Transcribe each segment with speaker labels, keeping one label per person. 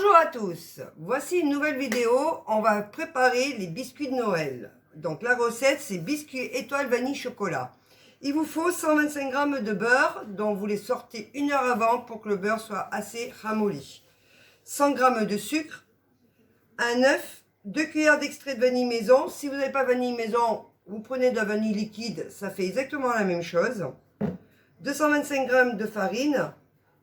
Speaker 1: Bonjour à tous, voici une nouvelle vidéo, on va préparer les biscuits de Noël. Donc la recette c'est biscuits étoile vanille chocolat. Il vous faut 125 g de beurre, dont vous les sortez 1 heure avant pour que le beurre soit assez ramolli. 100 g de sucre, un œuf, 2 cuillères d'extrait de vanille maison. Si vous n'avez pas vanille maison, vous prenez de la vanille liquide, ça fait exactement la même chose. 225 g de farine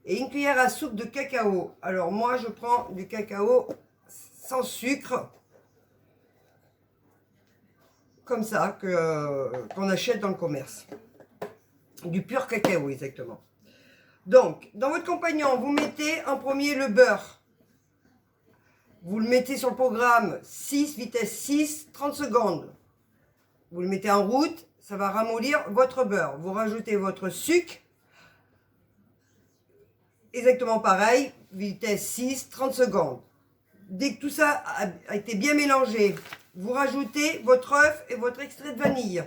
Speaker 1: et 1 cuillère à soupe de cacao. Alors moi je prends du cacao sans sucre, comme ça, qu'on achète dans le commerce. Du pur cacao exactement. Donc dans votre compagnon, vous mettez en premier le beurre. Vous le mettez sur le programme 6, vitesse 6, 30 secondes. Vous le mettez en route, ça va ramollir votre beurre. Vous rajoutez votre sucre. Exactement pareil, vitesse 6, 30 secondes. Dès que tout ça a été bien mélangé, vous rajoutez votre œuf et votre extrait de vanille.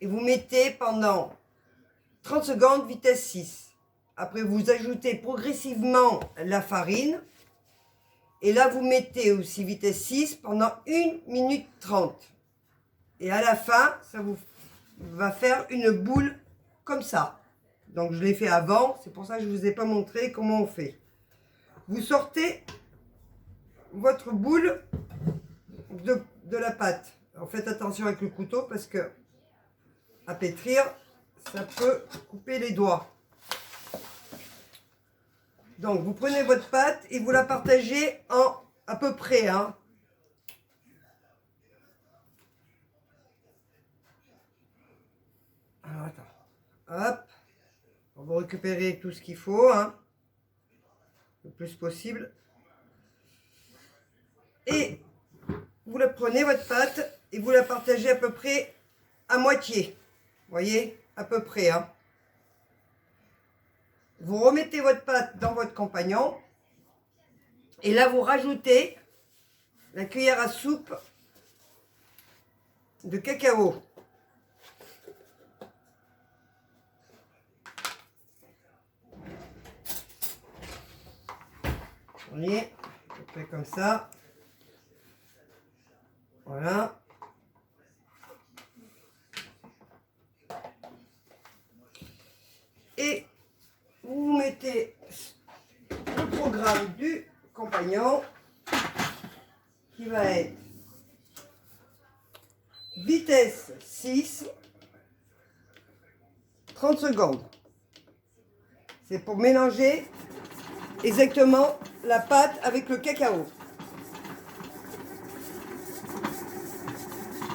Speaker 1: Et vous mettez pendant 30 secondes, vitesse 6. Après, vous ajoutez progressivement la farine. Et là, vous mettez aussi vitesse 6 pendant 1 minute 30. Et à la fin, ça vous va faire une boule comme ça. Donc je l'ai fait avant, c'est pour ça que je ne vous ai pas montré comment on fait. Vous sortez votre boule de la pâte. Alors faites attention avec le couteau parce que à pétrir, ça peut couper les doigts. Donc vous prenez votre pâte et vous la partagez en à peu près. Alors attends. Hop. On va récupérer tout ce qu'il faut, le plus possible. Et vous la prenez, votre pâte, et vous la partagez à peu près à moitié. Vous voyez, à peu près. Vous remettez votre pâte dans votre compagnon. Et là, vous rajoutez la cuillère à soupe de cacao. Vous voyez, je fais comme ça. Voilà. Et vous mettez le programme du compagnon qui va être vitesse 6, 30 secondes. C'est pour mélanger exactement la pâte avec le cacao.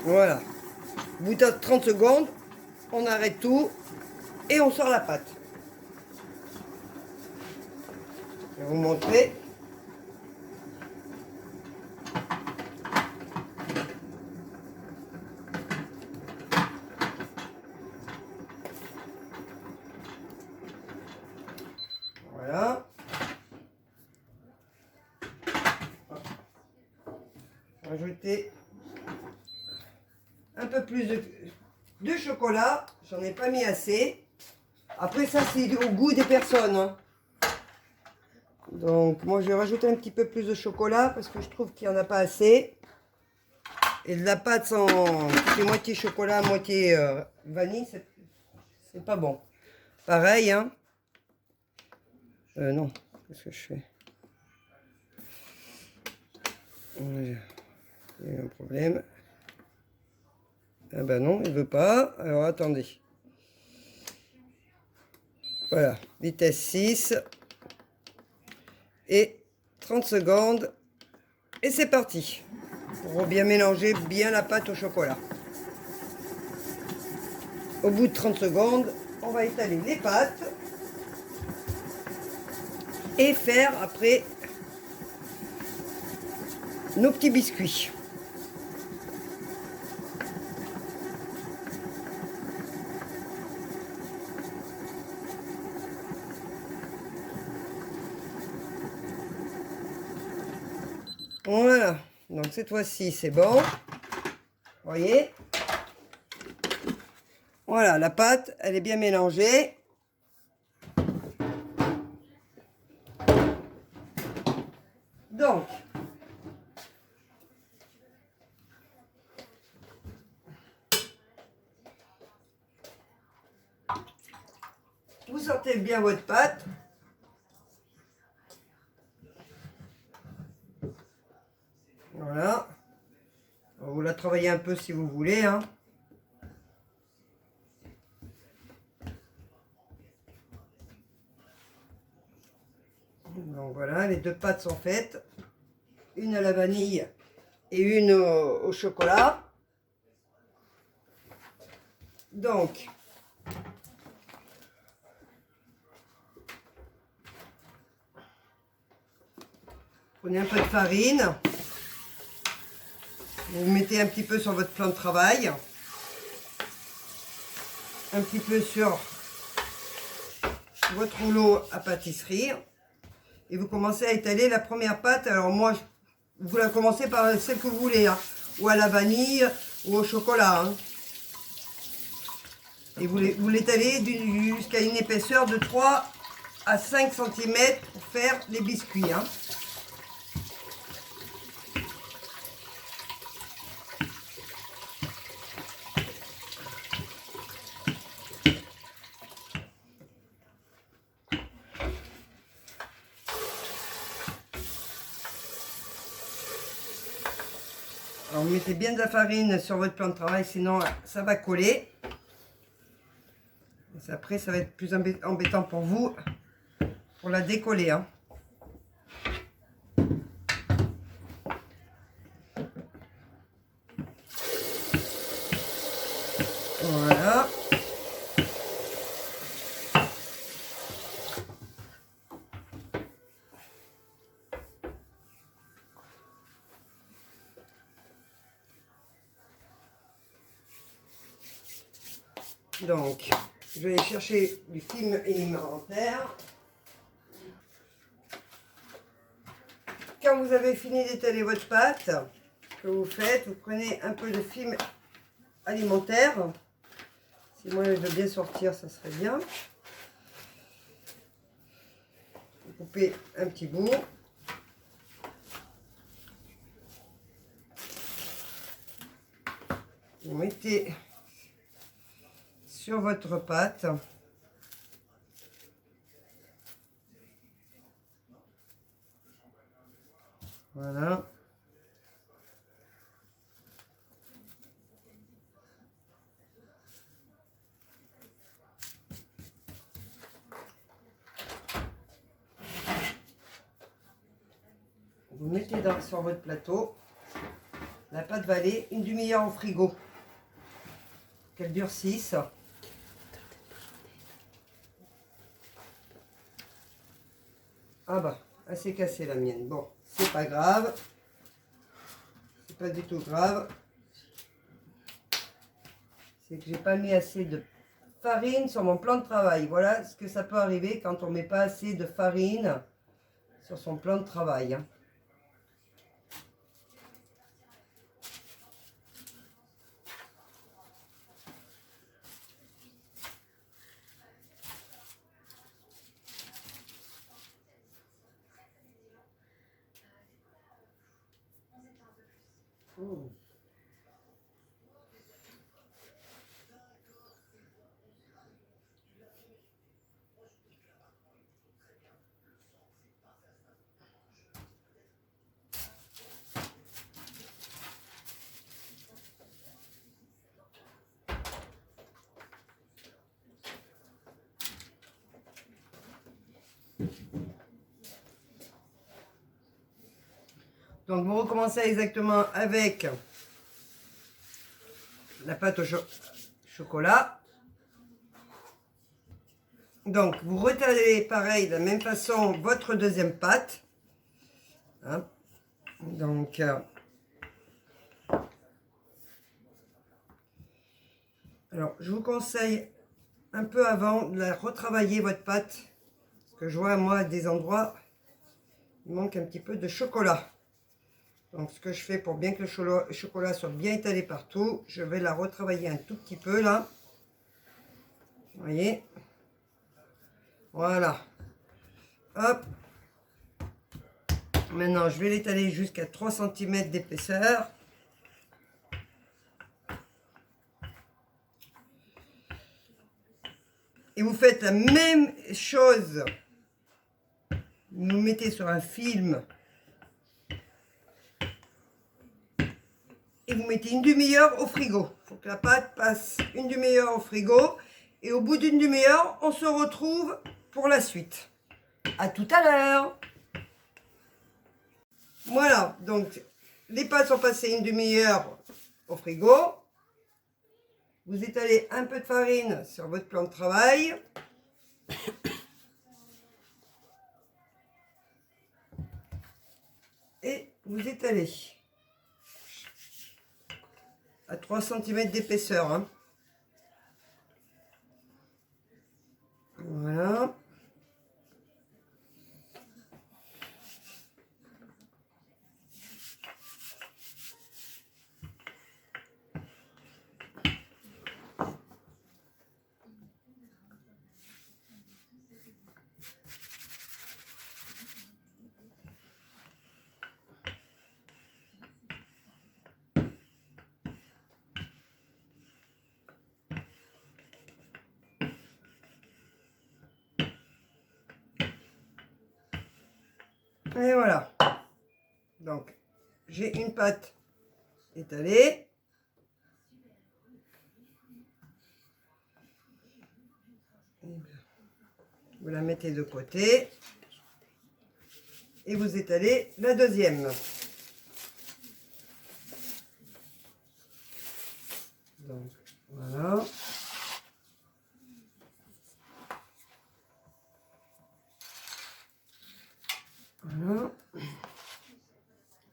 Speaker 1: Voilà. Au bout de 30 secondes, on arrête tout et on sort la pâte. Je vais vous montrer. Voilà. Rajouter un peu plus de chocolat. J'en ai pas mis assez. Après ça, c'est au goût des personnes. Donc moi, je vais rajouter un petit peu plus de chocolat parce que je trouve qu'il n'y en a pas assez. Et de la pâte c'est moitié chocolat, moitié vanille, c'est pas bon. Pareil, non, qu'est-ce que je fais? Il y a un problème. Ah ben non, il veut pas. Alors attendez. Voilà, vitesse 6. Et 30 secondes. Et c'est parti. Pour bien mélanger bien la pâte au chocolat. Au bout de 30 secondes, on va étaler les pâtes. Et faire après nos petits biscuits. Voilà, donc cette fois-ci c'est bon. Vous voyez? Voilà, la pâte, elle est bien mélangée. Donc, vous sortez bien votre pâte. Voilà. Vous la travaillez un peu si vous voulez, hein. Donc voilà, les deux pâtes sont faites. Une à la vanille et une au chocolat. Donc, prenez un peu de farine. Vous mettez un petit peu sur votre plan de travail. Un petit peu sur votre rouleau à pâtisserie. Et vous commencez à étaler la première pâte. Alors moi, vous la commencez par celle que vous voulez, hein, ou à la vanille ou au chocolat, hein. Et vous l'étalez jusqu'à une épaisseur de 3 à 5 cm pour faire les biscuits, hein. Alors, vous mettez bien de la farine sur votre plan de travail, sinon ça va coller. Et après, ça va être plus embêtant pour vous pour la décoller, hein. Voilà. Donc, je vais aller chercher du film alimentaire. Quand vous avez fini d'étaler votre pâte, que vous faites, vous prenez un peu de film alimentaire. Si moi je veux bien sortir, ça serait bien. Vous coupez un petit bout. Vous mettez sur votre pâte. Voilà. Vous mettez sur votre plateau. La pâte va aller une demi-heure au frigo. Qu'elle durcisse. Ah bah, elle s'est cassée la mienne. Bon, c'est pas grave. C'est pas du tout grave. C'est que j'ai pas mis assez de farine sur mon plan de travail. Voilà ce que ça peut arriver quand on met pas assez de farine sur son plan de travail, hein. Donc vous recommencez exactement avec la pâte au chocolat. Donc vous retalez pareil de la même façon votre deuxième pâte, hein. Donc alors je vous conseille un peu avant de la retravailler votre pâte, parce que je vois moi à des endroits il manque un petit peu de chocolat. Donc ce que je fais pour bien que le chocolat soit bien étalé partout, je vais la retravailler un tout petit peu là. Vous voyez? Voilà. Hop. Maintenant, je vais l'étaler jusqu'à 3 cm d'épaisseur. Et vous faites la même chose. Vous mettez sur un film. Et vous mettez une demi-heure au frigo. Il faut que la pâte passe une demi-heure au frigo. Et au bout d'une demi-heure, on se retrouve pour la suite. À tout à l'heure. Voilà, donc les pâtes sont passées une demi-heure au frigo. Vous étalez un peu de farine sur votre plan de travail. Et vous étalez à 3 cm d'épaisseur. Hein. Voilà. Et voilà. Donc, j'ai une pâte étalée. Vous la mettez de côté. Et vous étalez la deuxième. Donc, voilà. Voilà.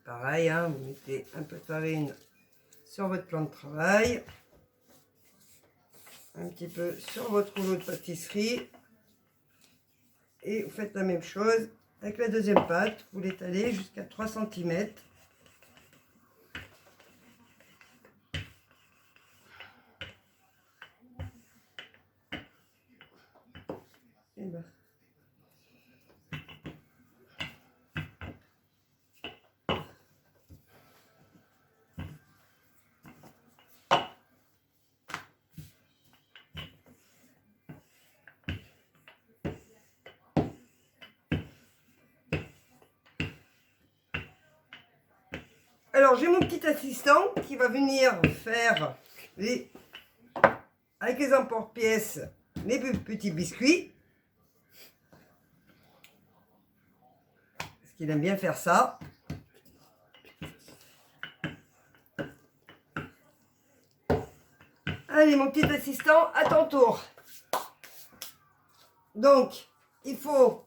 Speaker 1: Pareil, hein, vous mettez un peu de farine sur votre plan de travail. Un petit peu sur votre rouleau de pâtisserie. Et vous faites la même chose avec la deuxième pâte. Vous l'étalez jusqu'à 3 cm. Et ben. Alors, j'ai mon petit assistant qui va venir faire avec les emporte-pièces les petits biscuits. Parce qu'il aime bien faire ça. Allez, mon petit assistant, à ton tour. Donc, il faut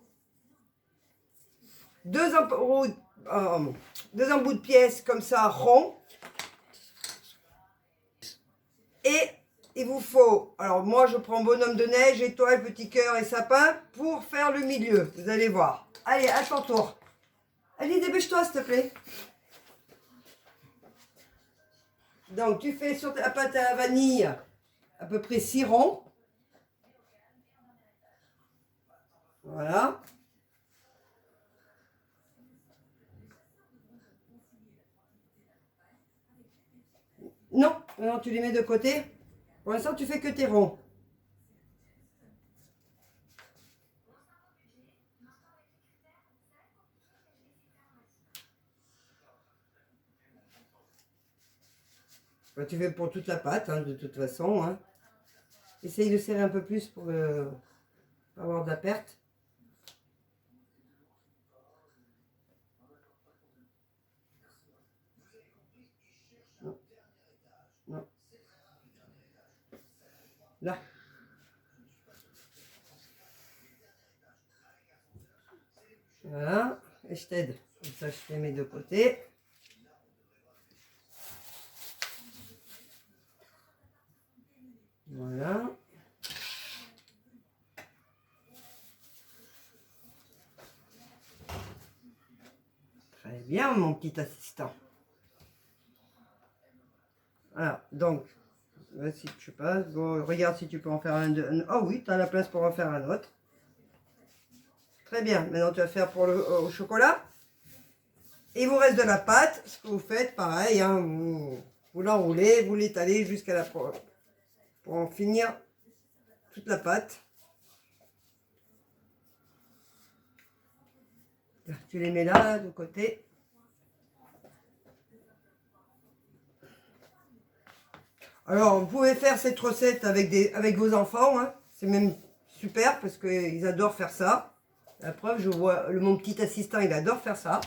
Speaker 1: deux embouts de pièces comme ça, ronds. Et il vous faut, alors moi je prends bonhomme de neige, étoile, petit cœur et sapin pour faire le milieu. Vous allez voir. Allez, à ton tour. Allez, dépêche-toi s'il te plaît. Donc tu fais sur ta pâte à la vanille à peu près 6 ronds. Voilà. Non, non, tu les mets de côté. Pour l'instant, tu fais que tes ronds. Bah, tu fais pour toute la pâte, hein, de toute façon. Hein. Essaye de serrer un peu plus pour pas avoir de la perte. Non. Non. Là. Voilà. Et je t'aide. Comme ça, je les mets de côté. Voilà. Très bien, mon petit assistant. Voilà, donc, si tu passes, bon, regarde si tu peux en faire un. Oh oui, tu as la place pour en faire un autre. Très bien, maintenant tu vas faire pour le au chocolat. Et il vous reste de la pâte. Ce que vous faites, pareil, hein, vous l'enroulez, vous l'étalez jusqu'à la pour en finir toute la pâte. Tu les mets là, de côté. Alors, vous pouvez faire cette recette avec vos enfants. Hein. C'est même super parce qu'ils adorent faire ça. La preuve, je vois mon petit assistant, il adore faire ça.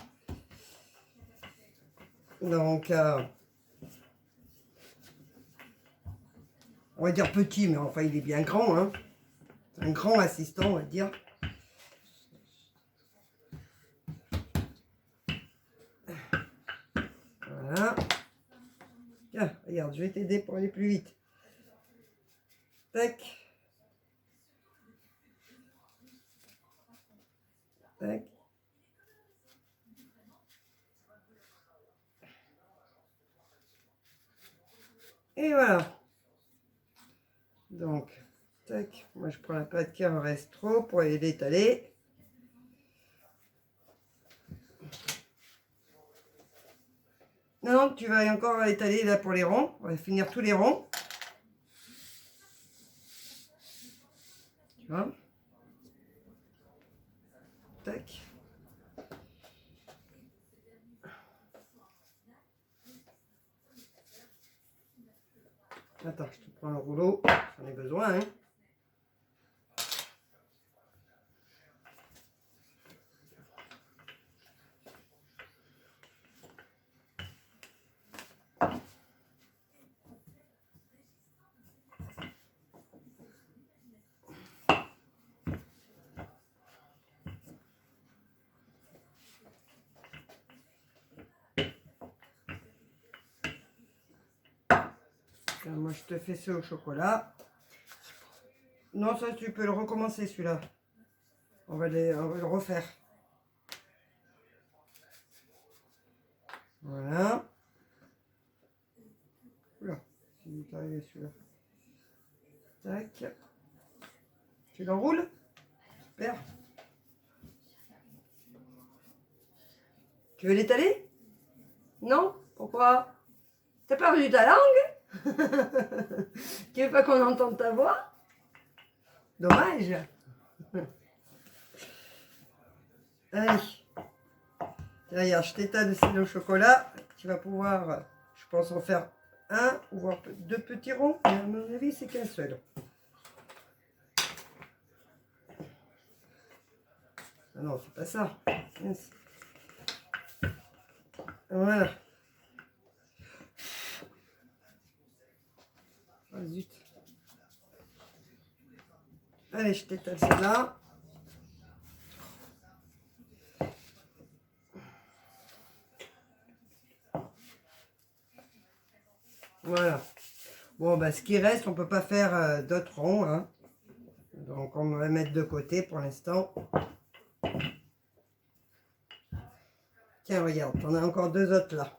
Speaker 1: Donc, on va dire petit, mais enfin, il est bien grand. Hein. Un grand assistant, on va dire. Voilà. Tiens, regarde, je vais t'aider pour aller plus vite. Tac. Tac. Et voilà. Donc, tac. Moi, je prends la pâte qui en reste trop pour aller l'étaler. Non, tu vas encore étaler là pour les ronds. On va finir tous les ronds. Tu vois? Tac. Attends, je te prends le rouleau. J'en ai besoin, hein. Moi, je te fais ce au chocolat. Non, ça, tu peux le recommencer, celui-là. On va le refaire. Voilà. Oula, c'est vite arrivé celui-là. Tac. Tu l'enroules? Super. Tu veux l'étaler? Non? Pourquoi? T'as perdu ta langue? Tu veux pas qu'on entende ta voix? Dommage. Allez. Tiens, regarde, je t'étale aussi au chocolat. Tu vas pouvoir, je pense, en faire un ou voire deux petits ronds. Mais à mon avis, c'est qu'un seul. Ah non, c'est pas ça. Voilà. Ah zut. Allez, je t'étale celle-là. Voilà. Bon, bah, ce qui reste, on peut pas faire d'autres ronds. Hein. Donc, on va mettre de côté pour l'instant. Tiens, regarde, on a encore deux autres là.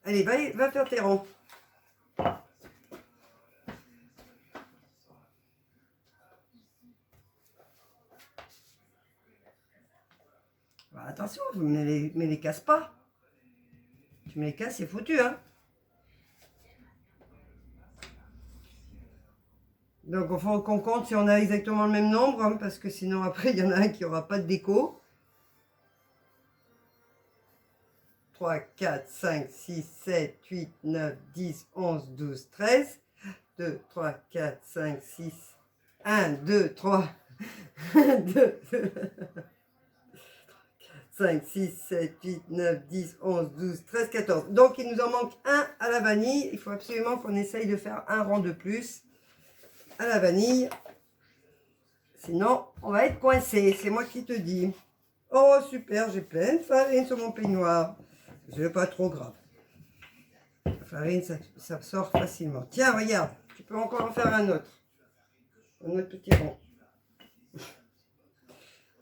Speaker 1: Allez, va faire tes ronds. Bah, attention, mais les casse pas. Tu me les casses, c'est foutu, hein. Donc, il faut qu'on compte si on a exactement le même nombre, hein, parce que sinon, après, il y en a un qui n'aura pas de déco. 3, 4, 5, 6, 7, 8, 9, 10, 11, 12, 13. 2, 3, 4, 5, 6. 1, 2, 3. 2, 5, 6, 7, 8, 9, 10, 11, 12, 13, 14. Donc, il nous en manque un à la vanille. Il faut absolument qu'on essaye de faire un rang de plus à la vanille. Sinon, on va être coincé. C'est moi qui te dis. Oh, super, j'ai plein de farine sur mon peignoir. C'est pas trop grave. La farine, ça sort facilement. Tiens, regarde. Tu peux encore en faire un autre. Un autre petit rond.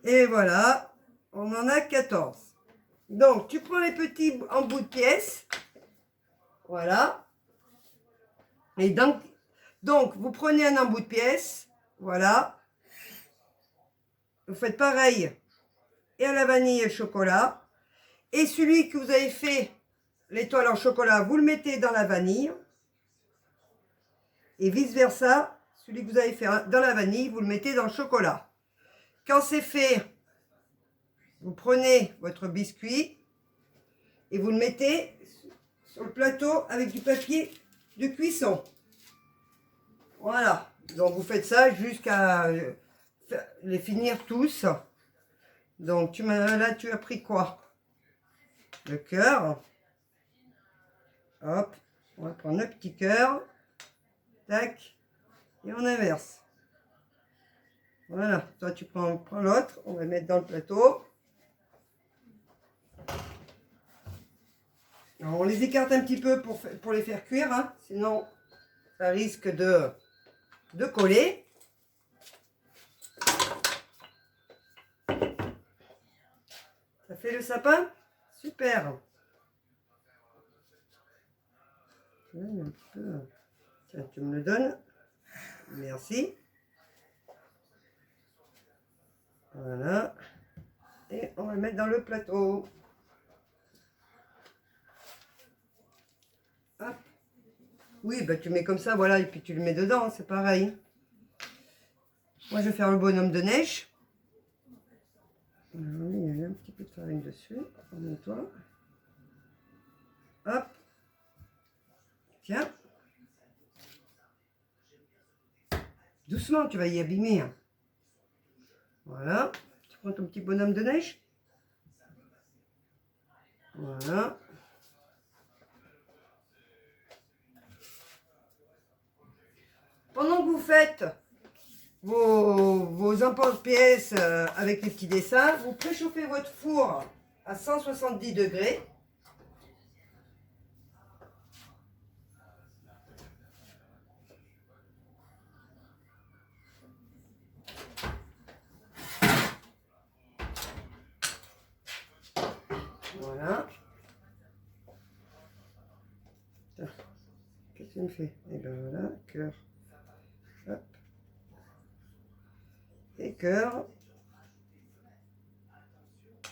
Speaker 1: Et voilà. On en a 14. Donc, tu prends les petits en bout de pièce. Voilà. Et donc, vous prenez un embout de pièce. Voilà. vous faites pareil. Et à la vanille et le chocolat. Et celui que vous avez fait, l'étoile en chocolat, vous le mettez dans la vanille. Et vice versa, celui que vous avez fait dans la vanille, vous le mettez dans le chocolat. Quand c'est fait, vous prenez votre biscuit et vous le mettez sur le plateau avec du papier de cuisson. Voilà. Donc vous faites ça jusqu'à les finir tous. Donc là tu as pris quoi? Le cœur. Hop, on va prendre le petit cœur. Tac. Et on inverse. Voilà. Toi tu prends l'autre. On va le mettre dans le plateau. Alors, on les écarte un petit peu pour les faire cuire. Hein, sinon ça risque de coller. Ça fait le sapin? Super. Un peu. Tiens, tu me le donnes. Merci. Voilà. Et on va le mettre dans le plateau. Hop. Oui, bah tu mets comme ça, voilà, et puis tu le mets dedans, c'est pareil. Moi, je vais faire le bonhomme de neige. Alors, il y a un petit peu de farine dessus. Remets-toi. Hop. Tiens. Doucement, tu vas y abîmer. Hein. Voilà. Tu prends ton petit bonhomme de neige. Voilà. Pendant que vous faites vos emporte-pièces avec les petits dessins, vous préchauffez votre four à 170 degrés. Voilà. Qu'est-ce que tu me fais? Et bien voilà, cœur. Hop. Et cœur.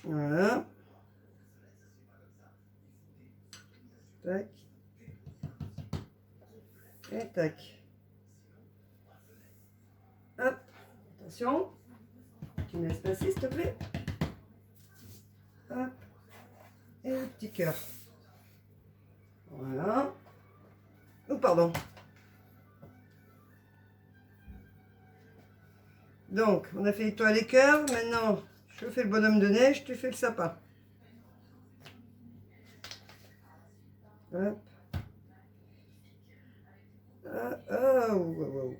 Speaker 1: Voilà. Tac. Et tac. Hop. Attention. Tu me laisses passer, s'il te plaît. Hop. Et le petit cœur. Voilà. Oh, pardon. Donc, on a fait l'étoile et cœur. Maintenant, je fais le bonhomme de neige, tu fais le sapin. Hop. Ah, ah, oh, oh, oh.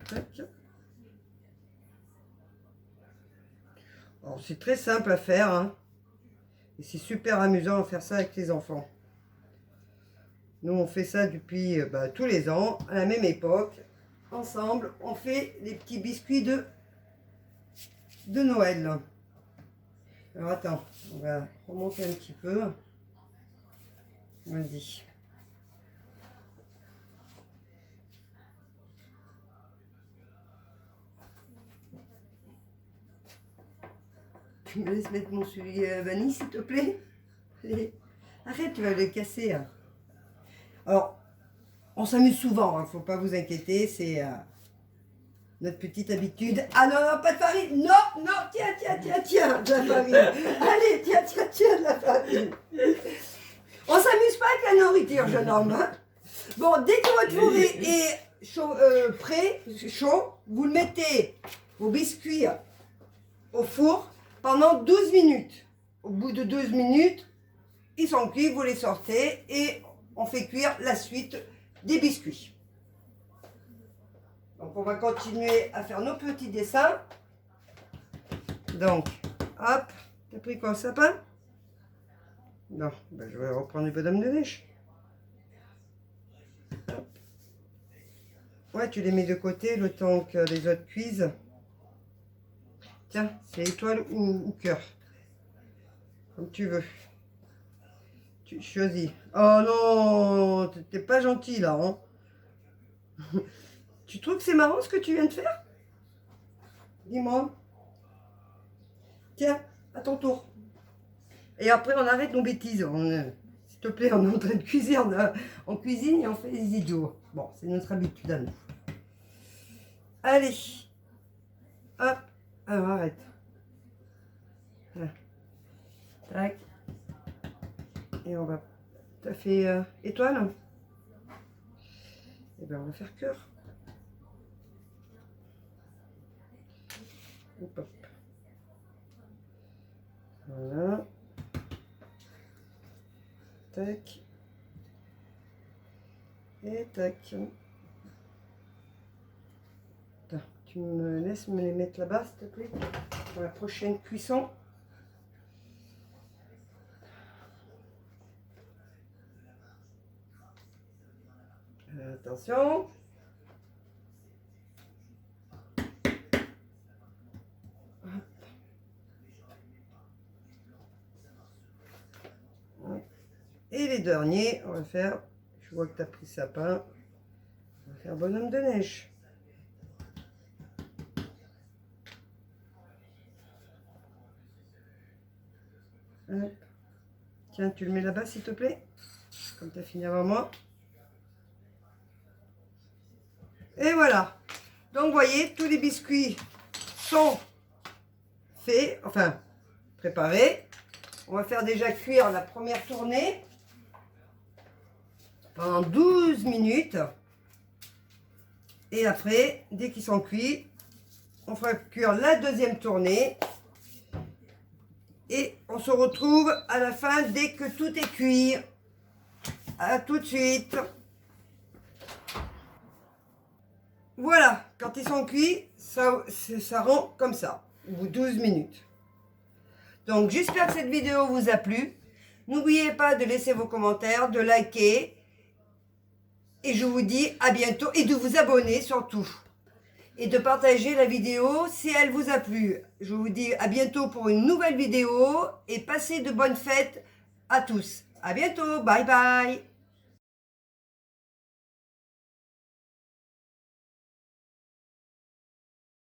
Speaker 1: Tac. Alors, c'est très simple à faire. Hein. Et c'est super amusant à faire ça avec les enfants. Nous, on fait ça depuis tous les ans, à la même époque. Ensemble, on fait les petits biscuits de Noël. Alors, attends, on va remonter un petit peu. Vas-y. Tu me laisses mettre mon soulier vanille, s'il te plaît? Allez. Arrête, tu vas le casser. Hein. Alors, on s'amuse souvent, hein, faut pas vous inquiéter, c'est notre petite habitude. Ah non, non, pas de farine. Non, non, tiens, de la farine. Allez, tiens, de la farine. On s'amuse pas avec la nourriture, jeune homme. Hein. Bon, dès que votre four est chaud, prêt, chaud, vous le mettez, vos biscuits, au four pendant 12 minutes. Au bout de 12 minutes, ils sont cuits, vous les sortez et on fait cuire la suite des biscuits. Donc on va continuer à faire nos petits dessins. Donc, hop, t'as pris quoi, le sapin? Non, ben je vais reprendre les bonhommes de neige. Hop. Ouais, tu les mets de côté le temps que les autres cuisent. Tiens, c'est étoile ou cœur. Comme tu veux. Tu choisis. Oh non, t'es pas gentil là. Hein. Tu trouves que c'est marrant ce que tu viens de faire? Dis-moi. Tiens, à ton tour. Et après, on arrête nos bêtises. S'il te plaît, on est en train de cuisiner. On cuisine et on fait des idiots. Bon, c'est notre habitude à nous. Allez. Hop. Alors, arrête. Voilà. Tac. Et on va... T'as fait étoile? Et bien, on va faire cœur. Hop, hop. Voilà. Tac. Et tac. Attends, tu me laisses me les mettre là-bas, s'il te plaît, pour la prochaine cuisson. Attention. Et les derniers, on va faire, je vois que tu as pris sapin, on va faire bonhomme de neige. Hop. Tiens, tu le mets là-bas s'il te plaît, comme tu as fini avant moi. Et voilà. Donc, vous voyez, tous les biscuits sont faits, enfin, préparés. On va faire déjà cuire la première tournée pendant 12 minutes. Et après, dès qu'ils sont cuits, on fera cuire la deuxième tournée. Et on se retrouve à la fin dès que tout est cuit. À tout de suite. Voilà, quand ils sont cuits, ça rend comme ça, au bout de 12 minutes. Donc, j'espère que cette vidéo vous a plu. N'oubliez pas de laisser vos commentaires, de liker. Et je vous dis à bientôt. Et de vous abonner surtout. Et de partager la vidéo si elle vous a plu. Je vous dis à bientôt pour une nouvelle vidéo. Et passez de bonnes fêtes à tous. À bientôt. Bye bye.